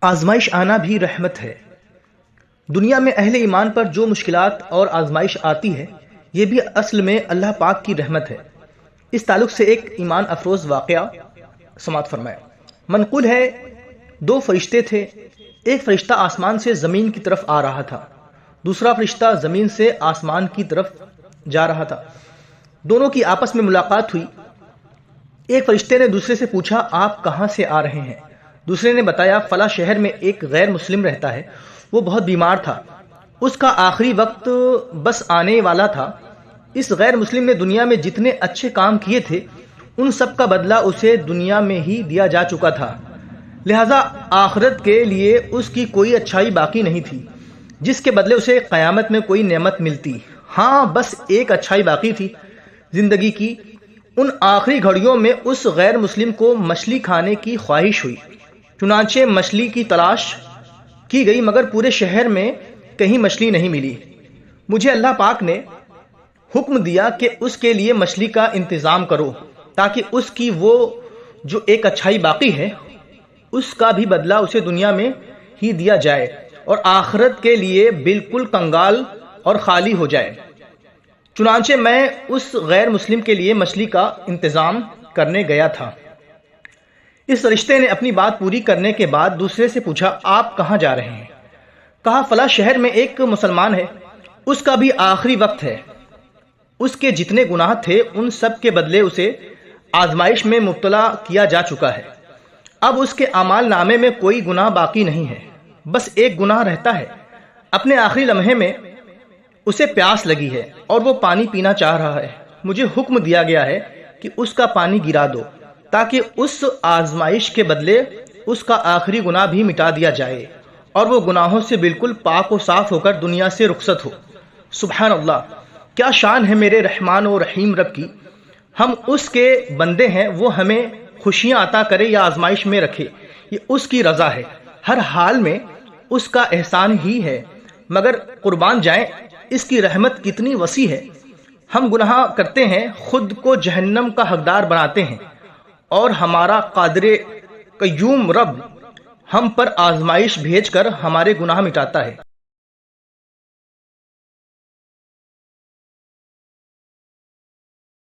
آزمائش آنا بھی رحمت ہے۔ دنیا میں اہل ایمان پر جو مشکلات اور آزمائش آتی ہے یہ بھی اصل میں اللہ پاک کی رحمت ہے۔ اس تعلق سے ایک ایمان افروز واقعہ سماعت فرمائے۔ منقول ہے 2 فرشتے تھے، ایک فرشتہ آسمان سے زمین کی طرف آ رہا تھا، دوسرا فرشتہ زمین سے آسمان کی طرف جا رہا تھا۔ دونوں کی آپس میں ملاقات ہوئی۔ ایک فرشتے نے دوسرے سے پوچھا آپ کہاں سے آ رہے ہیں؟ دوسرے نے بتایا فلاں شہر میں ایک غیر مسلم رہتا ہے، وہ بہت بیمار تھا، اس کا آخری وقت بس آنے والا تھا۔ اس غیر مسلم نے دنیا میں جتنے اچھے کام کیے تھے ان سب کا بدلہ اسے دنیا میں ہی دیا جا چکا تھا، لہذا آخرت کے لیے اس کی کوئی اچھائی باقی نہیں تھی جس کے بدلے اسے قیامت میں کوئی نعمت ملتی۔ ہاں بس ایک اچھائی باقی تھی زندگی کی۔ ان آخری گھڑیوں میں اس غیر مسلم کو مچھلی کھانے کی خواہش ہوئی، چنانچہ مچھلی کی تلاش کی گئی مگر پورے شہر میں کہیں مچھلی نہیں ملی۔ مجھے اللہ پاک نے حکم دیا کہ اس کے لیے مچھلی کا انتظام کرو تاکہ اس کی وہ جو ایک اچھائی باقی ہے اس کا بھی بدلہ اسے دنیا میں ہی دیا جائے اور آخرت کے لیے بالکل کنگال اور خالی ہو جائے۔ چنانچہ میں اس غیر مسلم کے لیے مچھلی کا انتظام کرنے گیا تھا۔ اس رشتے نے اپنی بات پوری کرنے کے بعد دوسرے سے پوچھا آپ کہاں جا رہے ہیں؟ کہا فلاں شہر میں ایک مسلمان ہے، اس کا بھی آخری وقت ہے، اس کے جتنے گناہ تھے ان سب کے بدلے اسے آزمائش میں مبتلا کیا جا چکا ہے، اب اس کے اعمال نامے میں کوئی گناہ باقی نہیں ہے، بس ایک گناہ رہتا ہے۔ اپنے آخری لمحے میں اسے پیاس لگی ہے اور وہ پانی پینا چاہ رہا ہے، مجھے حکم دیا گیا ہے کہ اس کا پانی گرا دو تاکہ اس آزمائش کے بدلے اس کا آخری گناہ بھی مٹا دیا جائے اور وہ گناہوں سے بالکل پاک و صاف ہو کر دنیا سے رخصت ہو۔ سبحان اللہ، کیا شان ہے میرے رحمان و رحیم رب کی۔ ہم اس کے بندے ہیں، وہ ہمیں خوشیاں عطا کرے یا آزمائش میں رکھے یہ اس کی رضا ہے، ہر حال میں اس کا احسان ہی ہے، مگر قربان جائیں اس کی رحمت کتنی وسیع ہے۔ ہم گناہ کرتے ہیں، خود کو جہنم کا حقدار بناتے ہیں اور ہمارا قادر قیوم رب ہم پر آزمائش بھیج کر ہمارے گناہ مٹاتا ہے۔